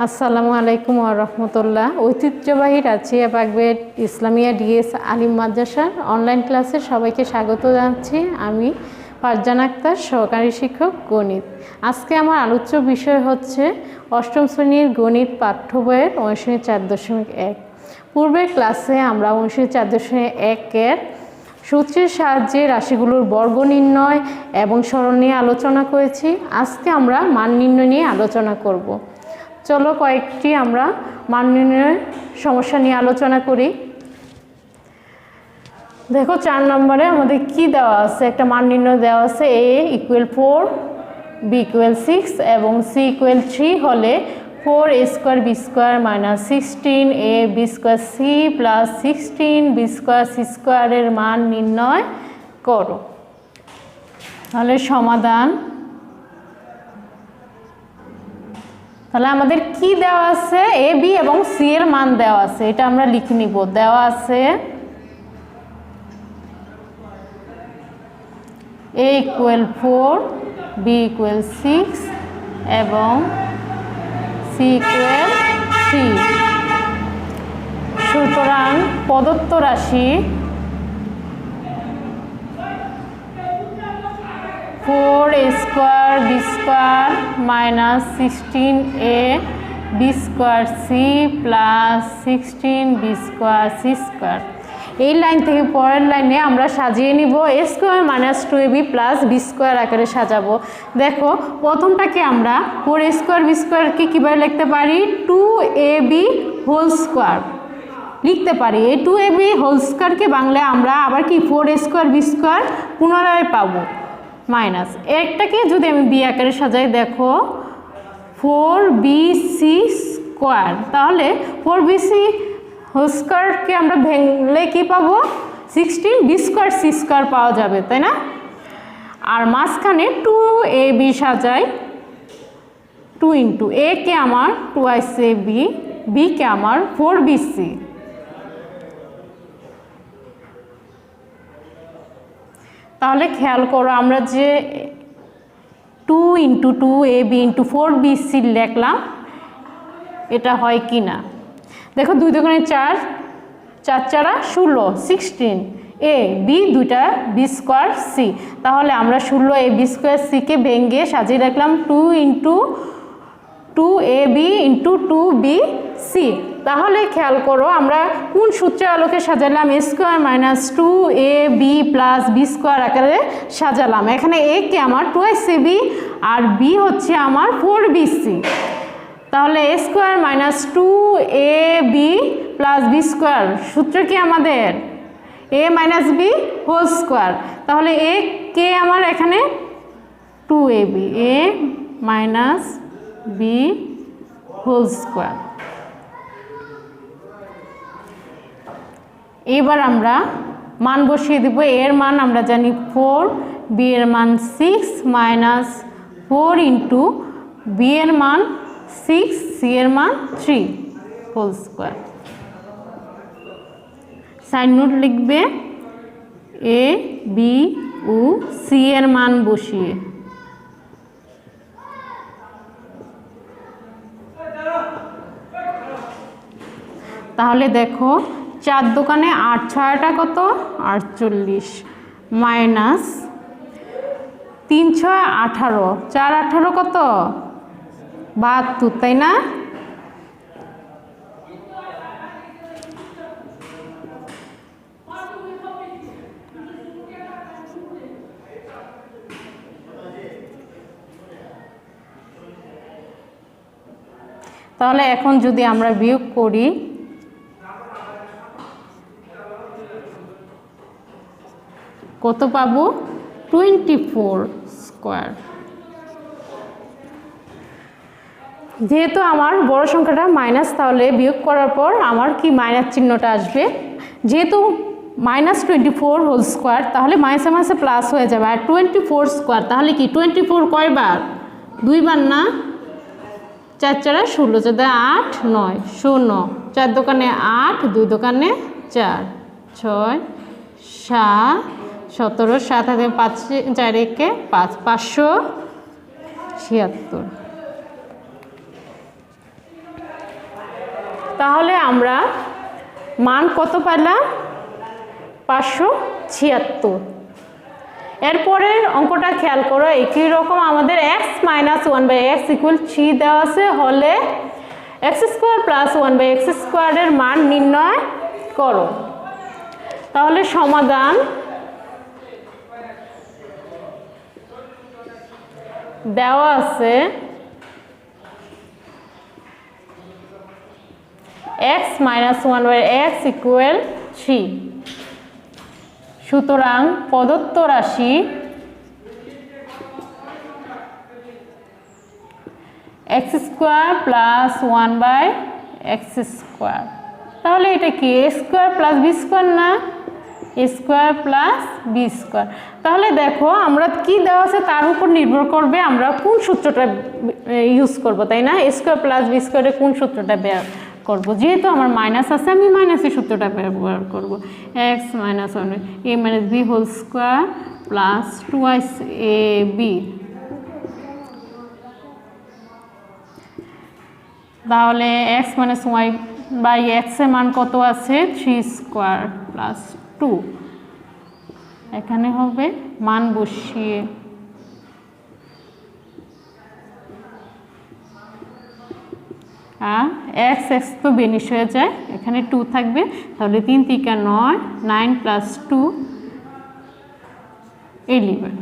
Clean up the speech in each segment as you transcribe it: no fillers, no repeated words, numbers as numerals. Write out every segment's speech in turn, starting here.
আসসালামু আলাইকুম ওয়া রাহমাতুল্লাহ। ঐতিহ্যবাহী রাজিয়া বাগবেট ইসলামিয়া ডিএস আলিম মাদ্রাসার অনলাইন ক্লাসে সবাইকে স্বাগত জানাচ্ছি। আমি ফারজানা আক্তার, সহকারী শিক্ষক গণিত। আজকে আমার আলোচ্য বিষয় হচ্ছে অষ্টম শ্রেণীর গণিত পাঠ্য বইয়ের অনুশীলনী 4.1। পূর্বের ক্লাসে আমরা অনুশীলনী 4.1-এর সূত্রের সাহায্যে রাশিগুলোর বর্গ নির্ণয় এবং সরল নিয়ে আলোচনা করেছি। আজকে আমরা মান নির্ণয় নিয়ে আলোচনা করব। চলো কয়েকটি আমরা মান নির্ণয়ের সমস্যা নিয়ে আলোচনা করি। দেখো 4 নম্বরে আমাদের কি দেওয়া আছে, একটা মান নির্ণয় দেওয়া আছে a = 4, b = 6 এবং c = 3 হলে 4a² b² - 16ab² c + 16b² c² এর মান নির্ণয় করো। তাহলে সমাধান, তাহলে আমাদের কি দেওয়া আছে, এ বি এবং সি এর মান দেওয়া আছে, এটা আমরা লিখে নিব। দেওয়া আছে a = 4, b = 6 এবং c = 3। সুতরাং প্রদত্ত রাশি 4a² b² - 16ab² c + 16b² c²। এই লাইন থেকে পরের লাইনে আমরা সাজিয়ে নিব a² - 2ab + b² আকারে সাজাবো। দেখো প্রথমটাকে আমরা 4a² b² কীভাবে লিখতে পারি, 2ab² লিখতে পারি। এই 2ab² বাংলায় আমরা আবার কি 4a² b² পুনরায় পাবো মাইনাস। একটাকে যদি আমি বি আকারে সাজাই, দেখো 4bc², তাহলে 4bc² আমরা ভেঙলে কি পাবো, 16b² c² পাওয়া যাবে, তাই না? আর মাঝখানে 2ab সাজাই, 2 × a কে আমার 2ab, b কে আমার 4bc। তাহলে খেয়াল করো আমরা যে 2 × 2ab × 4bc লিখলাম, এটা হয় কি না দেখো। 2 × 4, 4 × 4 = 16, 16 a b দুইটা b² c। তাহলে আমরা 16ab² c কে ভেঙে সাজিয়ে রাখলাম 2 × 2ab × 2bc। তাহলে খেয়াল করো আমরা কোন সূত্রের আলোকে সাজালাম, a² - 2ab + b² আকারে সাজালাম। এখানে a কে আমার 2ab আর b হচ্ছে আমার 4bc। তাহলে a² - 2ab + b² সূত্র কি আমাদের a - b²। তাহলে a কে আমার এখানে 2ab, a - b²। এবার আমরা মান বসিয়ে দেব। a এর মান আমরা জানি 4, b এর মান 6 - 4 × b এর মান 6, c এর মান 3² সাইড নোট লিখবে a b ও c এর মান বসিয়ে। তাহলে দেখো 4 দোকানে 8 6 কত, 48 মাইনাস 3 6 18, 4 18 কত, 72, তাই না? তাহলে এখন যদি আমরা বিয়োগ করি, কত পাবো, 24²। যেহেতু আমার বড় সংখ্যাটা মাইনাস, তাহলে বিয়োগ করার পর আমার কি মাইনাস চিহ্নটা আসবে। যেহেতু -24² তাহলে মাইনাসে মাইনাসে প্লাস হয়ে যাবে। আর 24² তাহলে কি 24 কয়বার, 2 বার না? 4 × 4 = 16, 8 9 0, 4 দোকানে 8, 2 দোকানে 4, 6 7 17, 7 হাতে 5 4 একে 5, 576। তাহলে আমরা মান কত পেলাম 576। এরপরের অঙ্কটা খেয়াল করো, একই রকম আমাদের x - 1/x = 3 দেওয়া আছে, হলে x² + 1/x² এর মান নির্ণয় করো। তাহলে সমাধান দেওয়া আছে x - 1/x = 3। সুতরাং প্রদত্ত রাশি x² + 1/x²। তাহলে এটা কি a² + b² না, a² + b²। তাহলে দেখো আমরা কি দেওয়া আছে তার উপর নির্ভর করবে আমরা কোন সূত্রটা ইউজ করব, তাই না? a² + b² এর কোন সূত্রটা ব্যবহার করব। যেহেতু আমার মাইনাস আছে আমি মাইনাসের সূত্রটা ব্যবহার করব। x - 1 a - b² + 2ab। তাহলে x - y/x এর মান কত আছে 3² + 2। এখানে হবে মান বসিয়ে x তো বেনিশ হয়ে যায়, এখানে 2 থাকবে। তাহলে 3 × 9, 9 + 2 11।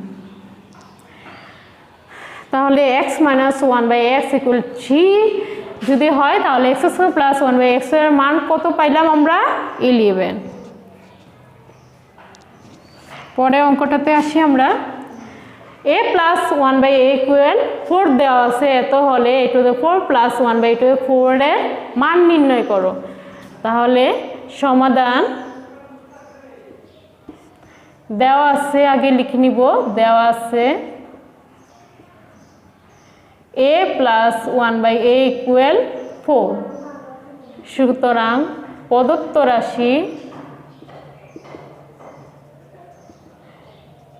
তাহলে x - 1/x = 3 যদি হয় তাহলে x² + 1/x এর মান কত পাইলাম আমরা 11। পরে অঙ্কটাতে আসি আমরা। a + 1/a = 4 দেওয়া আছে, এত হলে a⁴ + 1/4 এর মান নির্ণয় করো। তাহলে সমাধান দেওয়া আছে, আগে লিখে নিব। দেওয়া আছে a + 1/a = 4। সুতরাং প্রদত্ত রাশি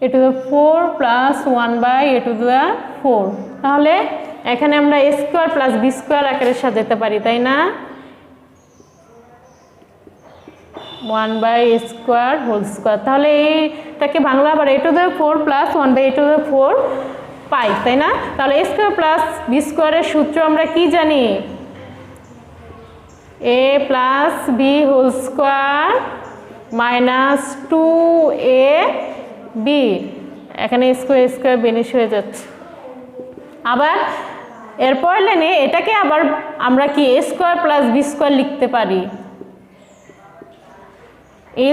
a⁴ + 1/a⁴। তাহলে এখানে আমরা a² + b² আকারে সাজাতে পারি, তাই না? 1/a²²। তাহলে এইটাকে বাংলা আবার a⁴ + 1/a⁴ পাই, তাই না? তাহলে a² + b² এর সূত্র আমরা কি জানি? a + b² - 2ab। এখানে স্কোয়ার বেনিশ হয়ে যাচ্ছে। আবার এরপর লাইনে এটাকে আবার আমরা কি a² + b² লিখতে পারি। a²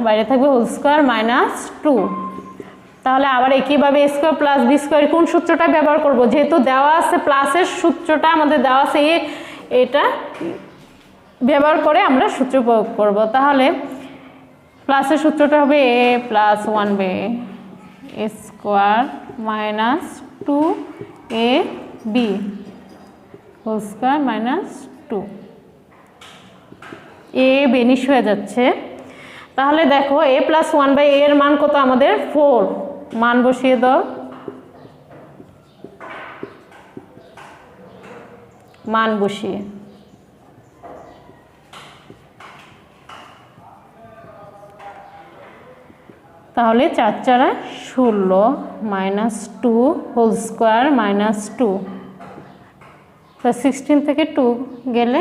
বাইরে থাকবে হোল² - 2। তাহলে আবার একইভাবে a² + b² কোন সূত্রটা ব্যবহার করব? যেহেতু দেওয়া আছে প্লাসের সূত্রটা আমাদের দেওয়া আছে, এটা ব্যবহার করে আমরা সূত্র প্রয়োগ করব। তাহলে প্লাসের সূত্রটা হবে a + 1/a² - 2ab হোল² - 2। a banish হয়ে যাচ্ছে। তাহলে দেখো a + 1/a এর মান কত আমাদের 4। মান বসিয়ে দাও। মান বসিয়ে তাহলে 4 × 16 - 2 হোল² - 2। 16 থেকে 2 গেলে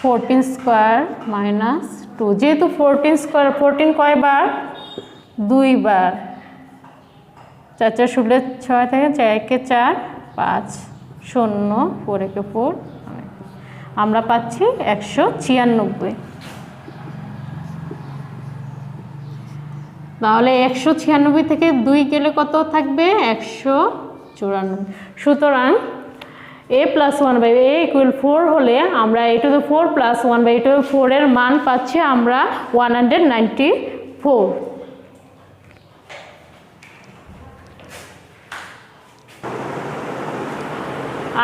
14² - 2। যেহেতু 14 কয়বার 2 বার। 4 × 4 = 6 থেকে 4 × 4 = 5 0 4 × 4 আমরা পাচ্ছি 196। তাহলে 196 থেকে 2 গেলে কত থাকবে 194। সুতরাং a + 1/a = 4 হলে আমরা a⁴ + 1/a⁴ এর মান পাচ্ছি আমরা 194।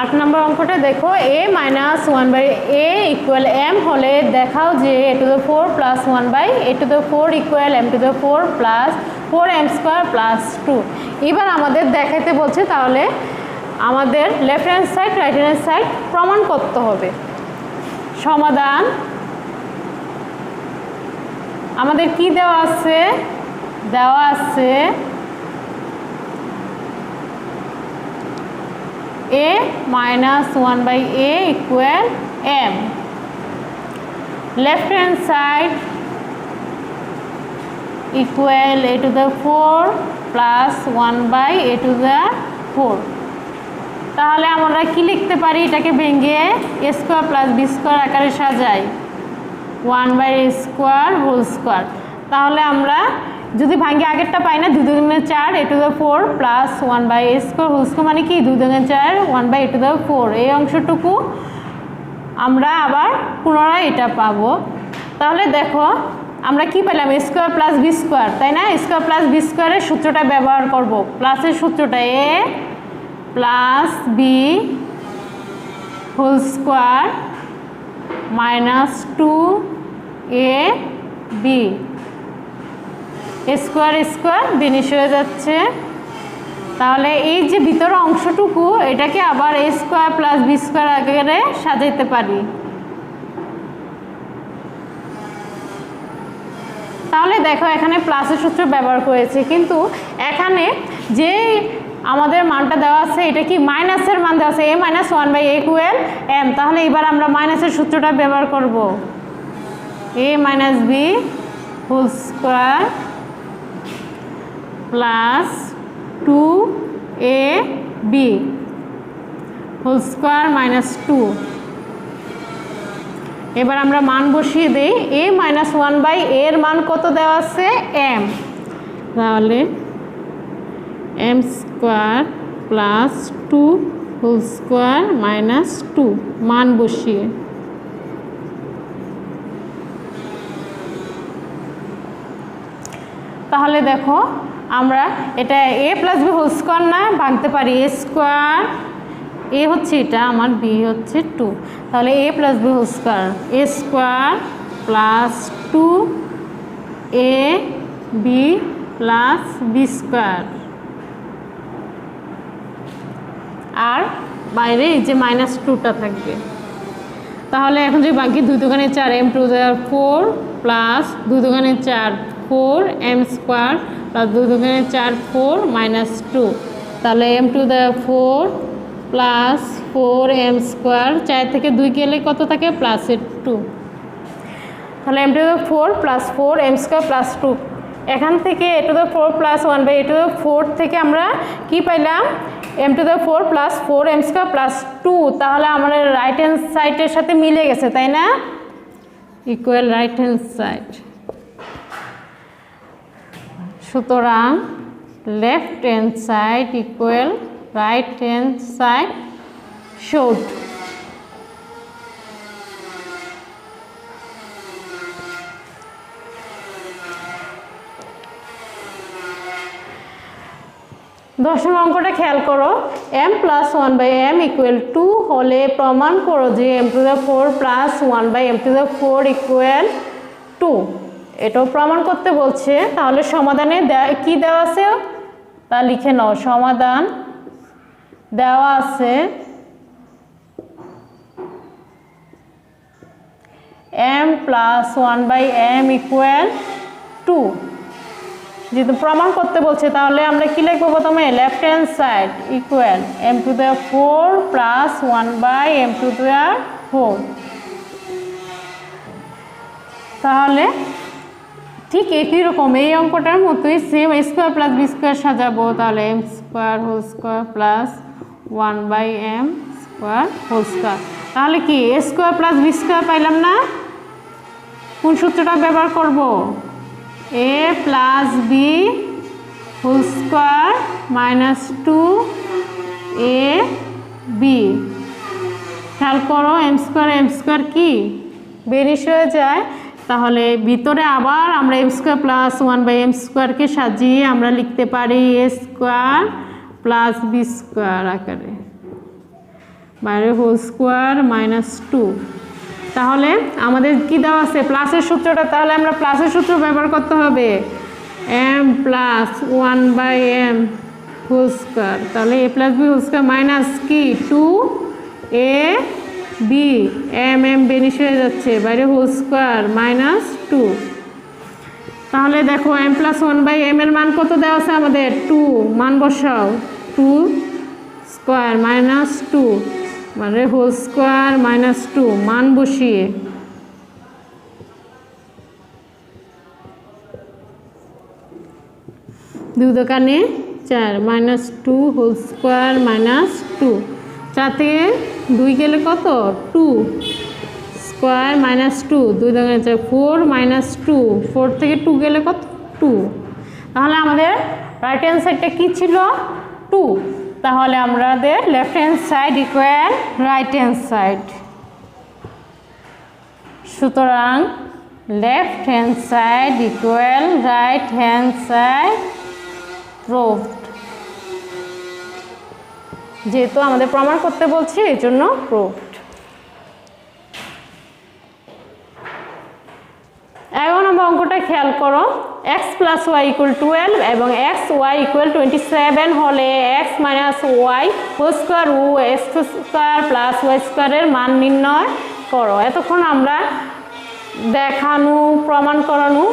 8 নম্বর অঙ্কটা দেখো a - 1/a = m হলে দেখাও যে a⁴ + 1/a⁴ = m⁴ + 4m² + 2। এবার আমাদের দেখাইতে বলছে, তাহলে আমাদের left hand side right hand side প্রমাণ করতে হবে। সমাধান আমাদের কি দেওয়া আছে? দেওয়া আছে a minus 1/a equal m. Left hand side equal a to the 4 plus 1/a to the 4. তাহলে আমরা কি লিখতে পারি? এটাকে ভেঙে a square plus b square আকারে সাজাই 1/a স্কোয়ার হোল স্কোয়ার। তাহলে আমরা যদি ভাঙে আগেরটা পাই না 2 2 4 a to the 4 plus 1/a square whole square মানে কি 2 2 4 1/a to the 4। এই অংশটুকু আমরা আবার পুনরায় এটা পাবো। তাহলে দেখো আমরা কি পেলাম? a square plus b square, তাই না? a স্কোয়ার প্লাস b স্কোয়ারের সূত্রটা ব্যবহার করব। প্লাসের সূত্রটা a plus b whole square minus 2ab square square vanish হয়ে যাচ্ছে। তাহলে এই যে ভিতরের অংশটুকু এটাকে আবার a square plus b square আকারে সাজাইতে পারি। তাহলে দেখো এখানে প্লাসের সূত্র ব্যবহার করেছে, কিন্তু এখানে যে আমাদের মানটা দেওয়া আছে এটা কি মাইনাসের মান দেওয়া আছে a minus 1/a equal m। তাহলে এবার আমরা মাইনাসের সূত্রটা ব্যবহার করব a minus b whole square plus 2ab whole square minus 2। এবার আমরা মান বসিয়ে দিই। a minus 1/a এর মান কত দেওয়া আছে? m। তাহলে m square plus 2 whole square minus 2 মান বসিয়ে তাহলে দেখো আমরা এটা a plus b whole square না ভাঙতে পারি a স্কোয়ার, a হচ্ছে এটা আমার, b হচ্ছে 2। তাহলে a plus b whole square a square plus 2ab plus b square, আর বাইরে এই যে মাইনাস 2টা থাকবে। তাহলে এখন যে বাকি 2 2 4 m to the 4 plus 2 2 4 4 m square plus 2 2 4 4 minus 2। তাহলে m to the 4 plus 4 m square, 4 থেকে 2 গেলে কত থাকে? প্লাসের 2। তাহলে m to the 4 plus 4 m square plus 2। এখান থেকে a to the 4 plus 1/a to the 4 থেকে আমরা কি পাইলাম? m to the 4 plus 4 m square plus 2। তাহলে আমাদের রাইট হ্যান্ড সাইডের সাথে মিলে গেছে, তাই না? Equal right hand side. সুতরাং left hand side equal right hand side showed. দশম অঙ্কটা খেয়াল করো। m প্লাস 1/m ইকুয়াল 2 হলে প্রমাণ করো যে m to the 4 plus 1/m to the 4 equal 2। এটাও প্রমাণ করতে বলছে। তাহলে সমাধানে কি দেওয়া আছে তা লিখে নাও। সমাধান দেওয়া আছে m প্লাস 1/m ইকুয়াল 2। যেহেতু প্রমাণ করতে বলছে তাহলে আমরা কি লিখবো? প্রথমে left hand side equal m to the 4 plus 1/m to the 4। তাহলে ঠিক একই রকম এই অঙ্কটার মতোই same a square plus b square সাজাবো। তাহলে m square whole square plus 1/m square whole square. তাহলে কি a square plus b square পাইলাম না? কোন সূত্রটা ব্যবহার করব? a plus b whole square minus 2ab। খেয়াল করো m স্কোয়ার কি বেরিশ হয়ে যায়। তাহলে ভিতরে আবার আমরা m স্কোয়ার প্লাস 1/m স্কোয়ারকে সাজিয়ে আমরা লিখতে পারি a square plus b square আকারে, বাইরে হোল স্কোয়ার মাইনাস 2। তাহলে আমাদের কি দেওয়া আছে? প্লাসের সূত্রটা। তাহলে আমরা প্লাসের সূত্র ব্যবহার করতে হবে m plus 1/m whole square, তাহলে a plus B whole square minus কি 2ab m বেনিশ হয়ে যাচ্ছে বাইরে হোল স্কোয়ার মাইনাস 2। তাহলে দেখো m প্লাস 1/m এর মান কত দেওয়া আছে আমাদের 2, মান বসাও 2 স্কোয়ার মাইনাস 2 মানে হোল স্কোয়ার মাইনাস 2 মান বসিয়ে দুই দোকানে 4 মাইনাস 2 হোল স্কোয়ার মাইনাস 2, 4 থেকে 2 গেলে কত 2 স্কোয়ার মাইনাস 2, দুই দোকানে 4 4 মাইনাস 2, 4 থেকে 2 গেলে কত 2। তাহলে আমাদের রাইট হ্যান্ড সাইডটা কী ছিল 2, তাহলে আমাদের left hand side equal right hand side. সুতরাং left hand side equal right hand side proved. যেহেতু আমাদের প্রমাণ করতে বলছি এই জন্য প্রুভড। এখন আমরা অঙ্কটা খেয়াল করো, x প্লাস ওয়াই ইকুয়াল 12 এবং এক্স ওয়াই ইকুয়াল 27 হলে X minus Y whole square ও এক্স স্কোয়ার প্লাস ওয়াই স্কোয়ারের মান নির্ণয় করো। এতক্ষণ আমরা দেখানো প্রমাণ করানো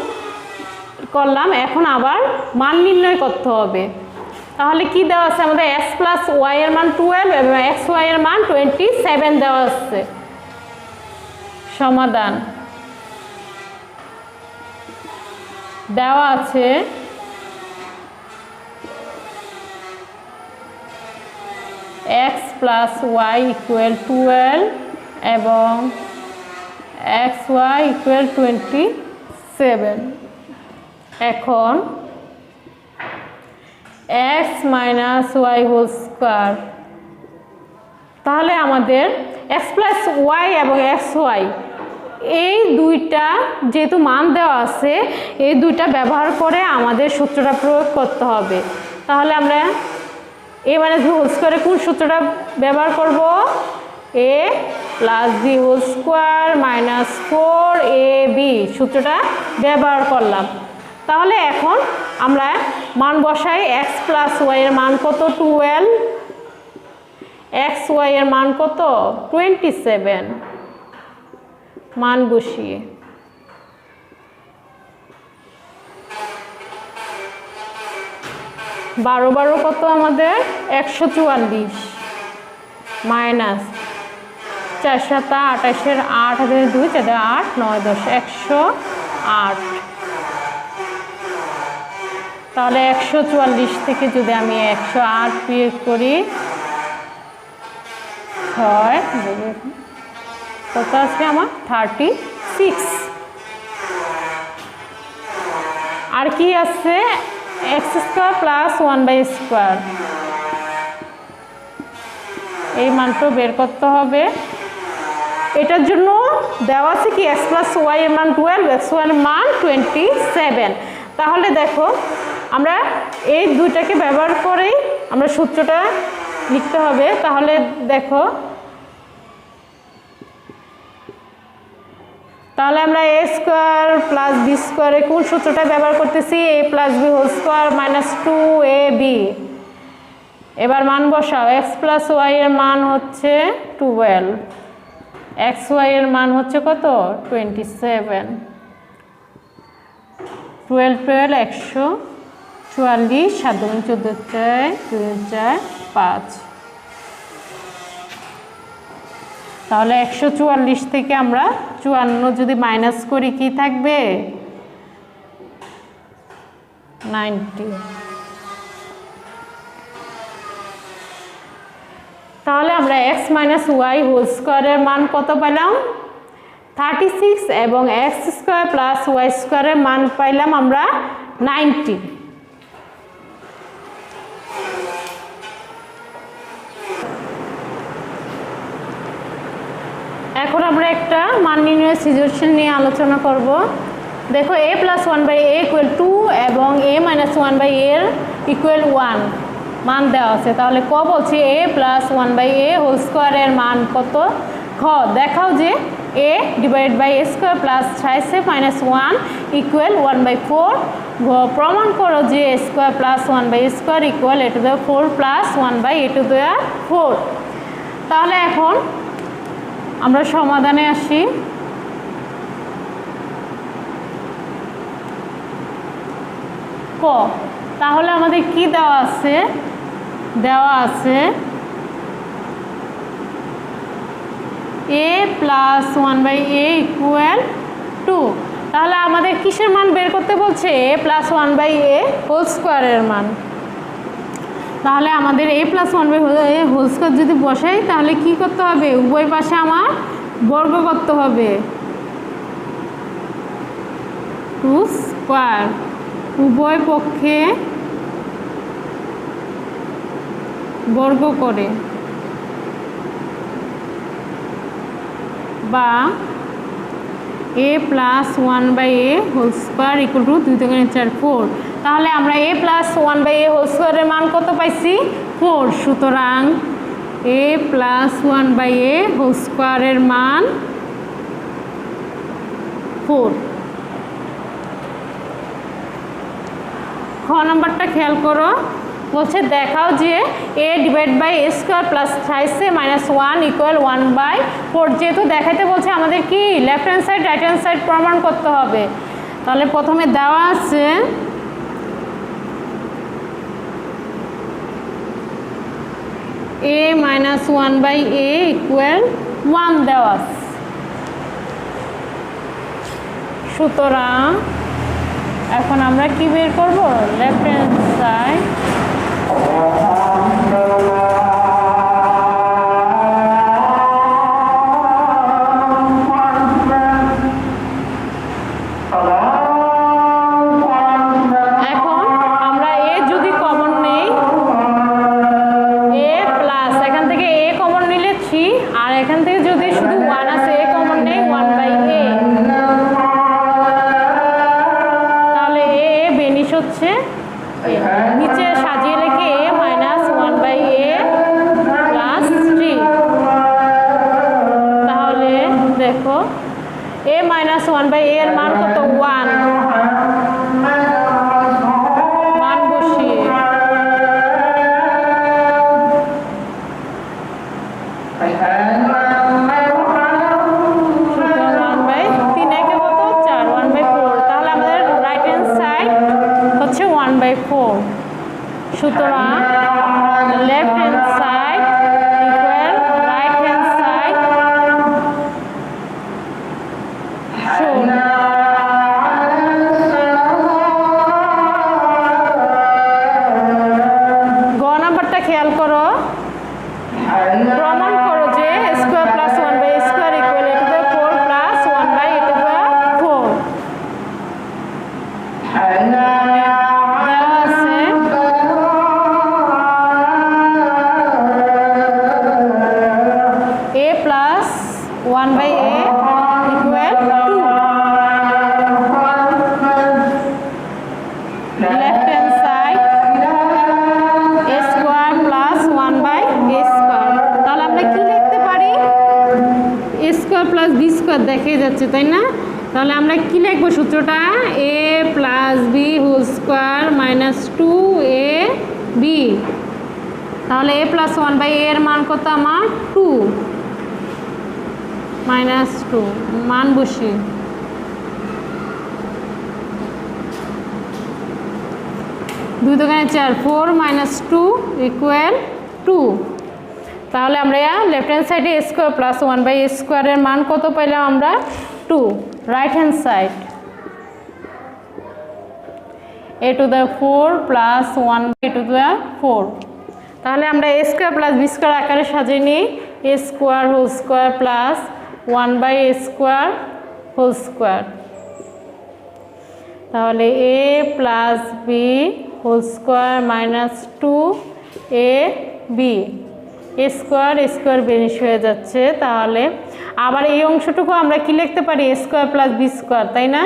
করলাম, এখন আবার মান নির্ণয় করতে হবে। তাহলে কি দেওয়া আছে আমাদের এক্স প্লাস ওয়াই এর মান 12 এবং এক্স ওয়াই এর মান 27 দেওয়া আছে। সমাধান দেওয়া আছে এক্স প্লাস ওয়াই ইকুয়াল 12 এবং এক্স ওয়াই ইকুয়াল 27। এখন x minus Y whole square, তাহলে আমাদের এক্স প্লাস ওয়াই এবং এক্স ওয়াই এই দুইটা যেহেতু মান দেওয়া আছে এই দুইটা ব্যবহার করে আমাদের সূত্রটা প্রয়োগ করতে হবে। তাহলে আমরা এ মাইনাস বি হোল স্কোয়ারে কোন সূত্রটা ব্যবহার করব A plus B whole square minus 4ab সূত্রটা ব্যবহার করলাম। তাহলে এখন আমরা মান বসাই এক্স প্লাস ওয়াই এর মান কত 12, এক্স ওয়াই এর মান কত 27, মান বসিয়ে বারো বারো কত আমাদের 144 মাইনাস 4 7 28 8 2 4 8 9 10 108। তাহলে 144 থেকে যদি আমি 108 বিয়োগ করি 6 কত আছে আমার 36। আর কি আছে এক্স স্কোয়ার প্লাস 1/স্কোয়ার, এই মানটা বের করতে হবে। এটার জন্য দেওয়া আছে কি এক্স প্লাস ওয়াই এর মান 12, এক্স ওয়াই এর মান 27। তাহলে দেখো আমরা এই দুইটাকে ব্যবহার করেই আমরা সূত্রটা লিখতে হবে। তাহলে দেখো তাহলে আমরা এ স্কোয়ার প্লাস বি স্কোয়ারে কোন সূত্রটা ব্যবহার করতেছি A plus B whole square minus 2ab। এবার মান বসাও এক্স প্লাস ওয়াই এর মান হচ্ছে 12, এক্স ওয়াই এর মান হচ্ছে কত 27, 12 12 144 7 14 4 4 5। তাহলে 144 থেকে আমরা 54 যদি মাইনাস করি কি থাকবে 90। তাহলে আমরা এক্স মাইনাস ওয়াই হোল স্কোয়ারের মান কত পেলাম 36 এবং এক্স স্কোয়ার প্লাস ওয়াই স্কোয়ারের মান পাইলাম আমরা 90। এখন আমরা একটা মান নির্ণয় সৃজনশীল নিয়ে আলোচনা করব। দেখো a প্লাস 1/a ইকুয়াল 2 এবং a মাইনাস 1/a এর ইকুয়াল 1 মান দেওয়া আছে। তাহলে ক বলছে a প্লাস 1/a হোল স্কোয়ারের মান কত। খ দেখাও যে a divide by a square plus 6 minus 1 equal 1/4 প্রমাণ করো যে a square plus 1/a square equal a to the 4 plus 1/a to the 4। তাহলে এখন আমরা সমাধানে আসি। ক, তাহলে আমাদের কি দেওয়া আছে? দেওয়া আছে a প্লাস 1/a ইকুয়াল 2। তাহলে আমাদের কিসের মান বের করতে বলছে? a প্লাস 1/a হোল স্কোয়ারের মান। তাহলে আমাদের a plus 1/a whole square যদি বসাই তাহলে কি করতে হবে? উভয় পাশে আমার বর্গ করতে হবে, 2 স্কোয়ার। উভয় পক্ষে বর্গ করে বা a plus 1/a whole square equal to 2 থেকে 4 4। তাহলে আমরা a প্লাস 1/a হোল স্কোয়ারের মান কত পাইছি? 4। সুতরাং a প্লাস 1/a হোল স্কোয়ারের মান 4। খ নাম্বারটা খেয়াল করো, বলছে দেখাও যে a divide by a square plus 5a minus 1 equal 1/4। যেহেতু দেখাইতে বলছে আমাদের কি left hand side right hand side প্রমাণ করতে হবে। তাহলে প্রথমে দেওয়া আছে a মাইনাস 1/a ইকুয়াল 1 দেওয়া আছে। সুতরাং এখন আমরা কি বের করব? লেফট হ্যান্ড সাইড নিচে সাজিয়ে লিখে a মাইনাস 1/a প্লাস 3। তাহলে দেখো a মাইনাস 1/a এর মান কত? 1। মান বসিয়ে সুতরাং left hand side equal right hand side. গ নাম্বারটা খেয়াল করো, প্রমাণ করো যে square plus 1/a square equal a to the 4 plus 1/a to the 4। দেখে যাচ্ছে তাই না? তাহলে আমরা কি লিখবো সূত্রটা? a plus b whole square minus 2ab। তাহলে a প্লাস 1/a এর মান কত আমার? 2 মাইনাস 2। মান বসি 2 থেকে 4 4 মাইনাস 2 ইকুয়াল 2। তাহলে আমরা লেফট হ্যান্ড সাইডে a স্কোয়ার প্লাস 1/a স্কোয়ারের মান কত পাইলাম আমরা? 2। Right hand side a to the 4 plus 1/a to the 4। তাহলে আমরা a square plus b square আকারে সাজিয়ে নিই। a square whole square plus 1/a square whole square. তাহলে a plus b whole square minus 2ab। a square square vanish হয়ে যাচ্ছে। তাহলে আবার এই অংশটুকু আমরা কি লিখতে পারি? a square plus b square, তাই না?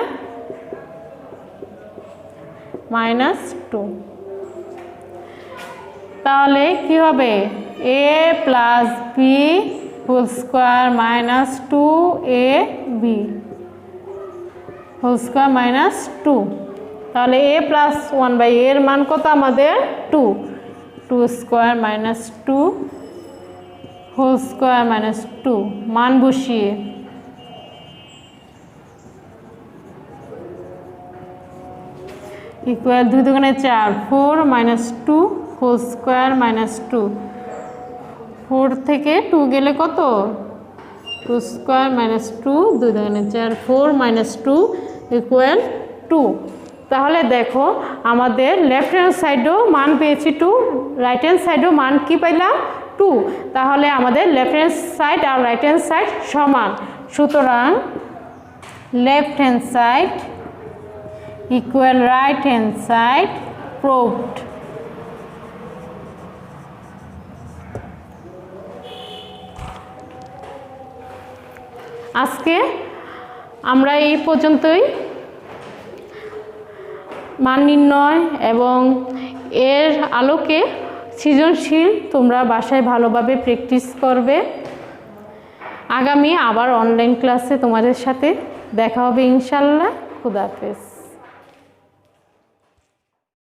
মাইনাস 2। তাহলে কি হবে? a plus b whole square minus 2ab whole square minus 2। তাহলে a প্লাস 1/a এর মান কত আমাদের 2, 2 square minus 2 whole square minus 2 মান বসিয়ে ইকুয়াল 2 দুগুণে 4, 4 মাইনাস 2 হোল স্কোয়ার মাইনাস 2, 4 থেকে 2 গেলে কত 2 স্কোয়ার মাইনাস 2, 2 দুগুণে 4, 4 মাইনাস 2 ইকুয়াল 2। তাহলে দেখো আমাদের লেফট হ্যান্ড সাইডেও মান পেয়েছি 2, রাইট হ্যান্ড সাইডেও মান কি পাইলাম 2। তাহলে আমাদের লেফট হ্যান্ড সাইড আর রাইট হ্যান্ড সাইড সমান, সুতরাং left hand side equal right hand side proved. আজকে আমরা এই পর্যন্তই মান নির্ণয় এবং এর আলোকে সৃজনশীল তোমরা বাসায় ভালোভাবে প্র্যাকটিস করবে। আগামী আবার অনলাইন ক্লাসে তোমাদের সাথে দেখা হবে ইনশাল্লাহ। খুদা হাফেজ।